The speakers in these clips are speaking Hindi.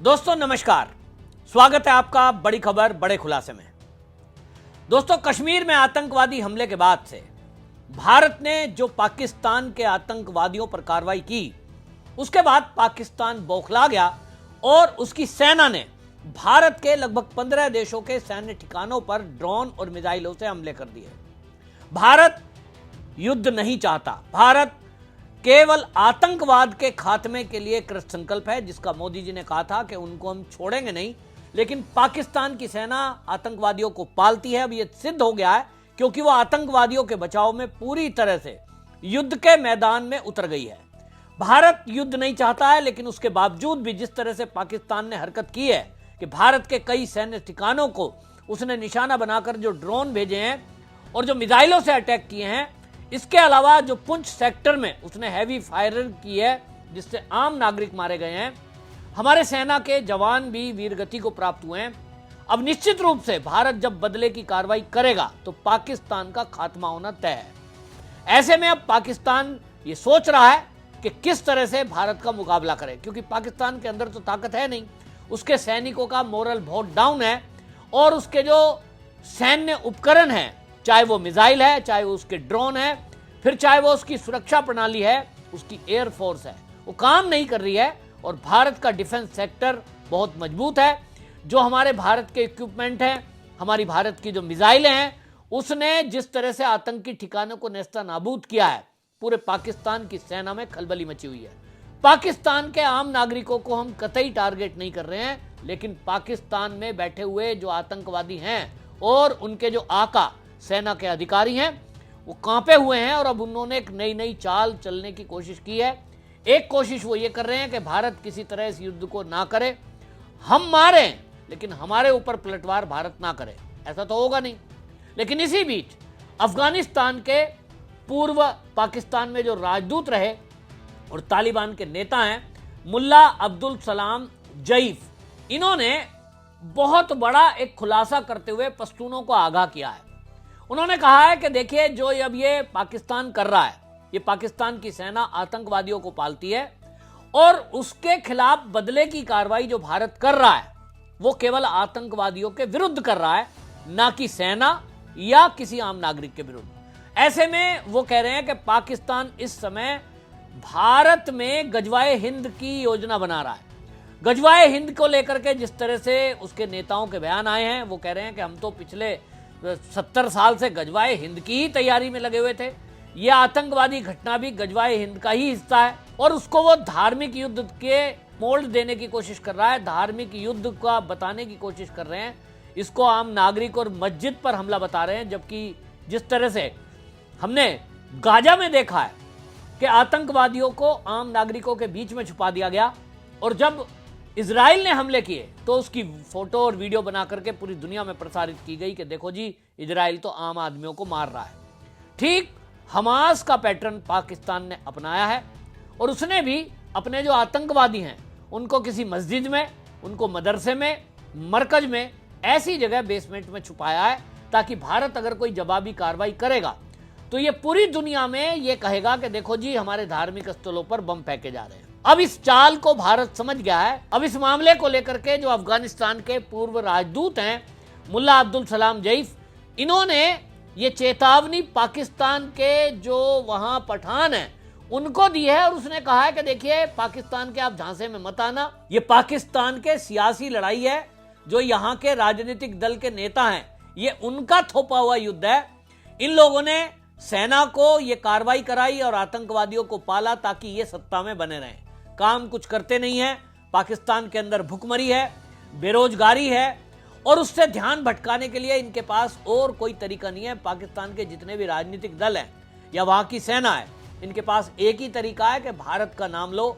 दोस्तों नमस्कार, स्वागत है आपका बड़ी खबर बड़े खुलासे में। दोस्तों, कश्मीर में आतंकवादी हमले के बाद से भारत ने जो पाकिस्तान के आतंकवादियों पर कार्रवाई की, उसके बाद पाकिस्तान बौखला गया और उसकी सेना ने भारत के लगभग 15 देशों के सैन्य ठिकानों पर ड्रोन और मिसाइलों से हमले कर दिए। भारत युद्ध नहीं चाहता, भारत केवल आतंकवाद के खात्मे के लिए कृत संकल्प है, जिसका मोदी जी ने कहा था कि उनको हम छोड़ेंगे नहीं। लेकिन पाकिस्तान की सेना आतंकवादियों को पालती है। अब यह सिद्ध हो गया है, क्योंकि वो आतंकवादियों के बचाव में पूरी तरह से युद्ध के मैदान में उतर गई है। भारत युद्ध नहीं चाहता है, लेकिन उसके बावजूद भी जिस तरह से पाकिस्तान ने हरकत की है कि भारत के कई सैन्य ठिकानों को उसने निशाना बनाकर जो ड्रोन भेजे हैं और जो मिसाइलों से अटैक किए हैं, इसके अलावा जो पुंछ सेक्टर में उसने हैवी फायरिंग की है, जिससे आम नागरिक मारे गए हैं, हमारे सेना के जवान भी वीरगति को प्राप्त हुए हैं। अब निश्चित रूप से भारत जब बदले की कार्रवाई करेगा तो पाकिस्तान का खात्मा होना तय है। ऐसे में अब पाकिस्तान ये सोच रहा है कि किस तरह से भारत का मुकाबला करे, क्योंकि पाकिस्तान के अंदर तो ताकत है नहीं, उसके सैनिकों का मोरल बहुत डाउन है और उसके जो सैन्य उपकरण हैं, चाहे वो मिसाइल है, चाहे वो उसके ड्रोन है, फिर चाहे वो उसकी सुरक्षा प्रणाली है, उसकी एयरफोर्स है, वो काम नहीं कर रही है। और भारत का डिफेंस सेक्टर बहुत मजबूत है। जो हमारे भारत के इक्विपमेंट हैं, हमारी भारत की जो मिसाइलें हैं, उसने जिस तरह से आतंकी ठिकानों को नेस्ता नाबूद किया है, पूरे पाकिस्तान की सेना में खलबली मची हुई है। पाकिस्तान के आम नागरिकों को हम कतई टारगेट नहीं कर रहे हैं, लेकिन पाकिस्तान में बैठे हुए जो आतंकवादी हैं और उनके जो आका सेना के अधिकारी हैं, वो कांपे हुए हैं और अब उन्होंने एक नई नई चाल चलने की कोशिश की है। एक कोशिश वो ये कर रहे हैं कि भारत किसी तरह इस युद्ध को ना करे, हम मारें लेकिन हमारे ऊपर पलटवार भारत ना करे। ऐसा तो होगा नहीं। लेकिन इसी बीच अफगानिस्तान के पूर्व पाकिस्तान में जो राजदूत रहे और तालिबान के नेता हैं, मुल्ला अब्दुल सलाम जईफ, इन्होंने बहुत बड़ा एक खुलासा करते हुए पश्तूनों को आगाह किया है। उन्होंने कहा है कि देखिए, जो अब ये पाकिस्तान कर रहा है, ये पाकिस्तान की सेना आतंकवादियों को पालती है और उसके खिलाफ बदले की कार्रवाई जो भारत कर रहा है, वो केवल आतंकवादियों के विरुद्ध कर रहा है, ना कि सेना या किसी आम नागरिक के विरुद्ध। ऐसे में वो कह रहे हैं कि पाकिस्तान इस समय भारत में गजवाए हिंद की योजना बना रहा है। गजवाए हिंद को लेकर के जिस तरह से उसके नेताओं के बयान आए हैं, वो कह रहे हैं कि हम तो पिछले 70 साल से गजवाए हिंद की ही तैयारी में लगे हुए थे। यह आतंकवादी घटना भी गजवाए हिंद का ही हिस्सा है और उसको वो धार्मिक युद्ध के मोल्ड देने की कोशिश कर रहा है, धार्मिक युद्ध का बताने की कोशिश कर रहे हैं। इसको आम नागरिक और मस्जिद पर हमला बता रहे हैं, जबकि जिस तरह से हमने गाजा में देखा है कि आतंकवादियों को आम नागरिकों के बीच में छुपा दिया गया और जब इजराइल ने हमले किए तो उसकी फोटो और वीडियो बना करके पूरी दुनिया में प्रसारित की गई कि देखो जी, इजराइल तो आम आदमियों को मार रहा है। ठीक हमास का पैटर्न पाकिस्तान ने अपनाया है और उसने भी अपने जो आतंकवादी हैं उनको किसी मस्जिद में, उनको मदरसे में, मरकज में, ऐसी जगह बेसमेंट में छुपाया है, ताकि भारत अगर कोई जवाबी कार्रवाई करेगा तो ये पूरी दुनिया में ये कहेगा कि देखो जी, हमारे धार्मिक स्थलों पर बम फेंके जा रहे हैं। अब इस चाल को भारत समझ गया है। अब इस मामले को लेकर के जो अफगानिस्तान के पूर्व राजदूत हैं, मुल्ला अब्दुल सलाम जईफ, इन्होंने ये चेतावनी पाकिस्तान के जो वहां पठान हैं उनको दी है और उसने कहा है कि देखिए, पाकिस्तान के आप झांसे में मत आना। ये पाकिस्तान के सियासी लड़ाई है, जो यहाँ के राजनीतिक दल के नेता हैं, ये उनका थोपा हुआ युद्ध है। इन लोगों ने सेना को ये कार्रवाई कराई और आतंकवादियों को पाला ताकि ये सत्ता में बने रहें। काम कुछ करते नहीं है। पाकिस्तान के अंदर भुखमरी है, बेरोजगारी है और उससे ध्यान भटकाने के लिए इनके पास और कोई तरीका नहीं है। पाकिस्तान के जितने भी राजनीतिक दल हैं या वहां की सेना है, इनके पास एक ही तरीका है कि भारत का नाम लो,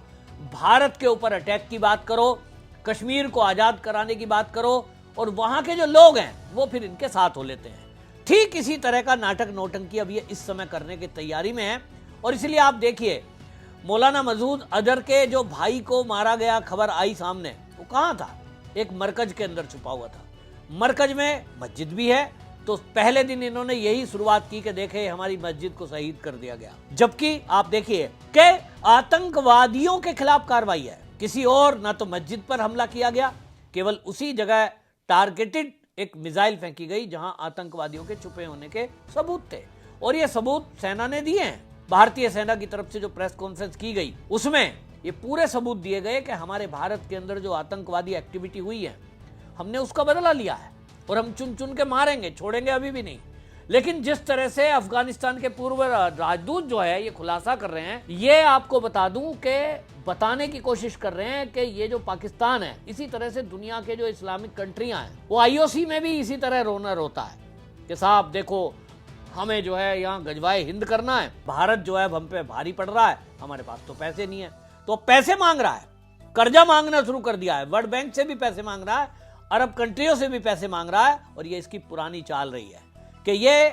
भारत के ऊपर अटैक की बात करो, कश्मीर को आजाद कराने की बात करो और वहां के जो लोग हैं वो फिर इनके साथ हो लेते हैं। ठीक इसी तरह का नाटक नौटंकी अब ये इस समय करने की तैयारी में है। और इसलिए आप देखिए, मौलाना मसूद अजहर के जो भाई को मारा गया खबर आई सामने, वो कहाँ था? एक मरकज के अंदर छुपा हुआ था। मरकज में मस्जिद भी है, तो पहले दिन इन्होंने यही शुरुआत की कि देखे, हमारी मस्जिद को शहीद कर दिया गया। जबकि आप देखिए कि आतंकवादियों के खिलाफ कार्रवाई है, किसी और ना तो मस्जिद पर हमला किया गया, केवल उसी जगह टारगेटेड एक मिसाइल फेंकी गई जहां आतंकवादियों के छुपे होने के सबूत थे। और ये सबूत सेना ने दिए हैं। भारतीय सेना की तरफ से जो प्रेस कॉन्फ्रेंस की गई उसमें ये पूरे सबूत दिए गए कि हमारे भारत के अंदर जो आतंकवादी एक्टिविटी हुई है हमने उसका बदला लिया है और हम चुन चुन के मारेंगे, छोड़ेंगे अभी भी नहीं। लेकिन जिस तरह से अफगानिस्तान के पूर्व राजदूत जो है ये खुलासा कर रहे हैं, ये आपको बता दूं कि बताने की कोशिश कर रहे हैं कि ये जो पाकिस्तान है, इसी तरह से दुनिया के जो इस्लामिक कंट्रियां हैं वो आईओसी में भी इसी तरह रोना रोता है कि साहब देखो हमें जो है यहाँ गजवाए हिंद करना है, भारत जो है हम पे भारी पड़ रहा है, हमारे पास तो पैसे नहीं है। तो पैसे मांग रहा है, कर्जा मांगना शुरू कर दिया है, वर्ल्ड बैंक से भी पैसे मांग रहा है, अरब कंट्रियों से भी पैसे मांग रहा है। और ये इसकी पुरानी चाल रही है कि ये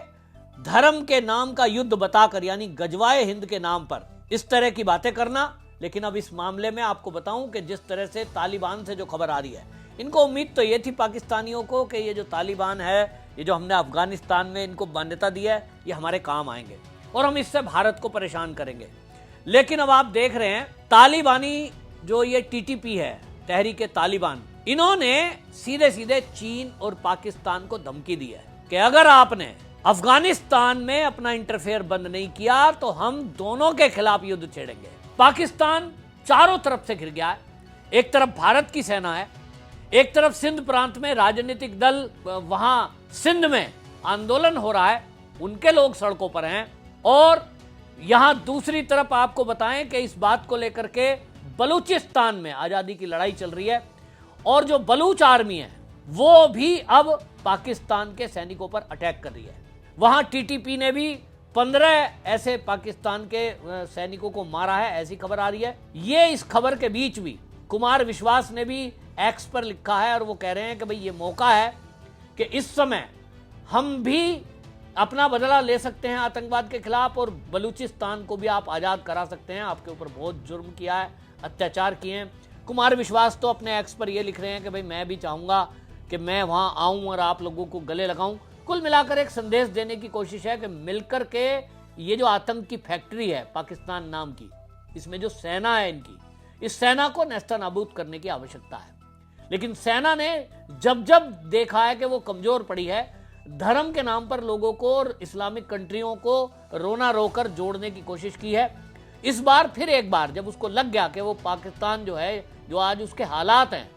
धर्म के नाम का युद्ध बताकर, यानी गजवाए हिंद के नाम पर इस तरह की बातें करना। लेकिन अब इस मामले में आपको बताऊं कि जिस तरह से तालिबान से जो खबर आ रही है, इनको उम्मीद तो ये थी पाकिस्तानियों को कि ये जो तालिबान है, ये जो हमने अफगानिस्तान में इनको मान्यता दी है, ये हमारे काम आएंगे और हम इससे भारत को परेशान करेंगे। लेकिन अब आप देख रहे हैं तालिबानी जो ये टीटीपी है, तहरीक तालिबान, इन्होंने सीधे सीधे चीन और पाकिस्तान को धमकी दी है कि अगर आपने अफगानिस्तान में अपना इंटरफेयर बंद नहीं किया तो हम दोनों के खिलाफ युद्ध छेड़ेंगे। पाकिस्तान चारों तरफ से घिर गया है। एक तरफ भारत की सेना है, एक तरफ सिंध प्रांत में राजनीतिक दल, वहां सिंध में आंदोलन हो रहा है, उनके लोग सड़कों पर हैं। और यहां दूसरी तरफ आपको बताएं कि इस बात को लेकर के बलूचिस्तान में आजादी की लड़ाई चल रही है और जो बलूच आर्मी है वो भी अब पाकिस्तान के सैनिकों पर अटैक कर रही है। वहां टीटीपी ने भी 15 ऐसे पाकिस्तान के सैनिकों को मारा है, ऐसी खबर आ रही है। ये इस खबर के बीच भी कुमार विश्वास ने भी एक्स पर लिखा है और वो कह रहे हैं कि भाई ये मौका है कि इस समय हम भी अपना बदला ले सकते हैं आतंकवाद के खिलाफ और बलूचिस्तान को भी आप आज़ाद करा सकते हैं। आपके ऊपर बहुत जुर्म किया है, अत्याचार किए हैं। कुमार विश्वास तो अपने एक्स पर ये लिख रहे हैं कि भाई मैं भी चाहूँगा कि मैं वहाँ आऊँ और आप लोगों को गले लगाऊँ। कुल मिलाकर एक संदेश देने की कोशिश है कि मिलकर के ये जो आतंक की फैक्ट्री है पाकिस्तान नाम की, इसमें जो सेना है इनकी, इस सेना को नेस्तनाबूद करने की आवश्यकता है। लेकिन सेना ने जब जब देखा है कि वो कमजोर पड़ी है, धर्म के नाम पर लोगों को और इस्लामिक कंट्रियों को रोना रोकर जोड़ने की कोशिश की है। इस बार फिर एक बार जब उसको लग गया कि वो पाकिस्तान जो है, जो आज उसके हालात हैं,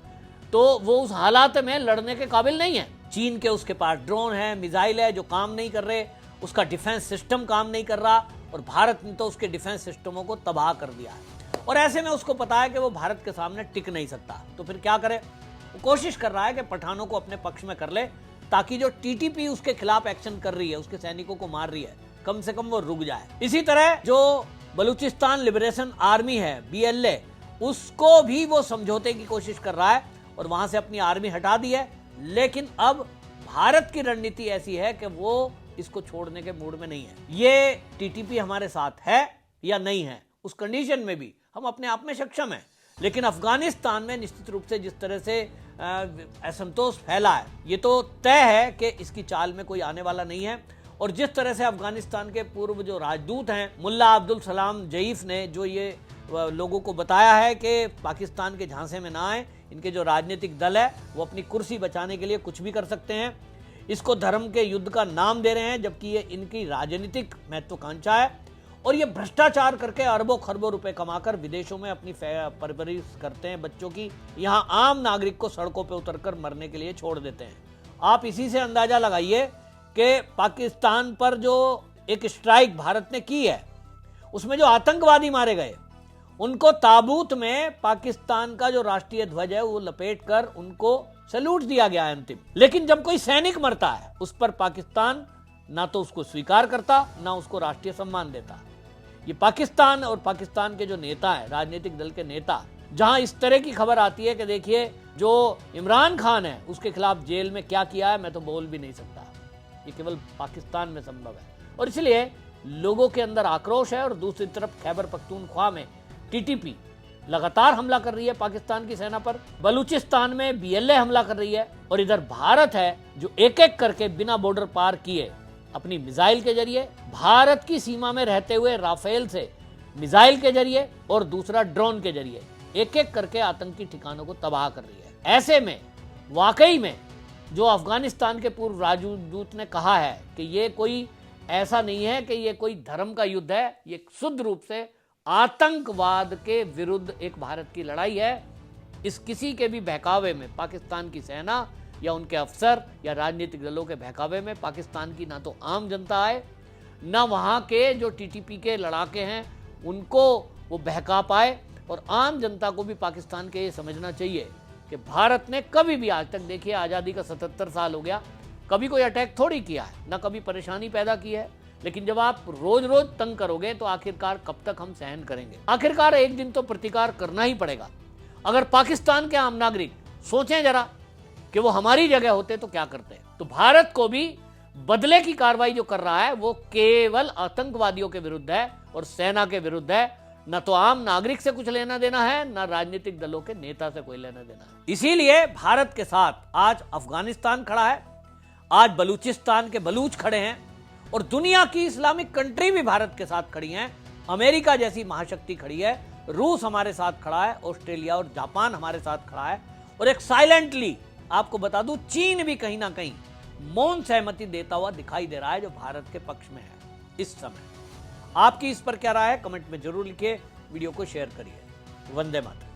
तो वो उस हालात में लड़ने के काबिल नहीं है। चीन के उसके पास ड्रोन है, मिसाइल है जो काम नहीं कर रहे, उसका डिफेंस सिस्टम काम नहीं कर रहा और भारत ने तो उसके डिफेंस सिस्टमों को तबाह कर दिया है। और ऐसे में उसको पता है कि वो भारत के सामने टिक नहीं सकता, तो फिर क्या करे? वो कोशिश कर रहा है कि पठानों को अपने पक्ष में कर ले ताकि जो टीटीपी उसके खिलाफ एक्शन कर रही है, उसके सैनिकों को मार रही है, कम से कम वो रुक जाए। इसी तरह जो बलूचिस्तान लिबरेशन आर्मी है, BLA, उसको भी वो समझौते की कोशिश कर रहा है और वहां से अपनी आर्मी हटा दी है। लेकिन अब भारत की रणनीति ऐसी है कि वो इसको छोड़ने के मूड में नहीं है। ये टीटीपी हमारे साथ है या नहीं है, उस कंडीशन में भी हम अपने आप में सक्षम हैं। लेकिन अफगानिस्तान में निश्चित रूप से जिस तरह से असंतोष फैला है, ये तो तय है कि इसकी चाल में कोई आने वाला नहीं है। और जिस तरह से अफगानिस्तान के पूर्व जो राजदूत हैं, मुल्ला अब्दुल सलाम जईफ ने जो ये लोगों को बताया है कि पाकिस्तान के झांसे में ना आए, इनके जो राजनीतिक दल है वो अपनी कुर्सी बचाने के लिए कुछ भी कर सकते हैं। इसको धर्म के युद्ध का नाम दे रहे हैं, जबकि ये इनकी राजनीतिक महत्वाकांक्षा है। और ये भ्रष्टाचार करके अरबों खरबों रुपए कमाकर विदेशों में अपनी परवरिश करते हैं बच्चों की, यहाँ आम नागरिक को सड़कों पर उतरकर मरने के लिए छोड़ देते हैं। आप इसी से अंदाजा लगाइए कि पाकिस्तान पर जो एक स्ट्राइक भारत ने की है, उसमें जो आतंकवादी मारे गए, उनको ताबूत में पाकिस्तान का जो राष्ट्रीय ध्वज है वो लपेटकर उनको सैल्यूट दिया गया है अंतिम। लेकिन जब कोई सैनिक मरता है उस पर पाकिस्तान ना तो उसको स्वीकार करता, ना उसको राष्ट्रीय सम्मान देता। ये पाकिस्तान और पाकिस्तान के जो नेता है, राजनीतिक दल के नेता, जहां इस तरह की खबर आती है कि देखिए जो इमरान खान है उसके खिलाफ जेल में क्या किया है, मैं तो बोल भी नहीं सकता, ये केवल पाकिस्तान में संभव है। और इसलिए लोगों के अंदर आक्रोश है। और दूसरी तरफ खैबर पख्तूनख्वा में टीटीपी लगातार हमला कर रही है पाकिस्तान की सेना पर, बलूचिस्तान में BLA हमला कर रही है, और इधर भारत है जो एक एक करके बिना बॉर्डर पार किए अपनी मिसाइल के जरिए, भारत की सीमा में रहते हुए राफेल से मिसाइल के जरिए और दूसरा ड्रोन के जरिए एक एक करके आतंकी ठिकानों को तबाह कर रही है। ऐसे में वाकई में जो अफगानिस्तान के पूर्व राजदूत ने कहा है कि ये कोई ऐसा नहीं है कि ये कोई धर्म का युद्ध है, ये शुद्ध रूप से आतंकवाद के विरुद्ध एक भारत की लड़ाई है। इस किसी के भी बहकावे में पाकिस्तान की सेना या उनके अफसर या राजनीतिक दलों के बहकावे में पाकिस्तान की ना तो आम जनता आए, ना वहाँ के जो टीटीपी के लड़ाके हैं उनको वो बहका पाए। और आम जनता को भी पाकिस्तान के ये समझना चाहिए कि भारत ने कभी भी आज तक, देखिए आज़ादी का 77 साल हो गया, कभी कोई अटैक थोड़ी किया है, ना कभी परेशानी पैदा की है। लेकिन जब आप रोज रोज तंग करोगे तो आखिरकार कब तक हम सहन करेंगे? आखिरकार एक दिन तो प्रतिकार करना ही पड़ेगा। अगर पाकिस्तान के आम नागरिक सोचें जरा कि वो हमारी जगह होते तो क्या करते। तो भारत को भी बदले की कार्रवाई जो कर रहा है वो केवल आतंकवादियों के विरुद्ध है और सेना के विरुद्ध है। न तो आम नागरिक से कुछ लेना देना है, न राजनीतिक दलों के नेता से कोई लेना देना है। इसीलिए भारत के साथ आज अफगानिस्तान खड़ा है, आज बलूचिस्तान के बलूच खड़े हैं और दुनिया की इस्लामिक कंट्री भी भारत के साथ खड़ी हैं। अमेरिका जैसी महाशक्ति खड़ी है, रूस हमारे साथ खड़ा है, ऑस्ट्रेलिया और जापान हमारे साथ खड़ा है। और एक साइलेंटली आपको बता दूं, चीन भी कहीं ना कहीं मौन सहमति देता हुआ दिखाई दे रहा है, जो भारत के पक्ष में है इस समय। आपकी इस पर क्या राय है? कमेंट में जरूर लिखिए, वीडियो को शेयर करिए। वंदे मातरम।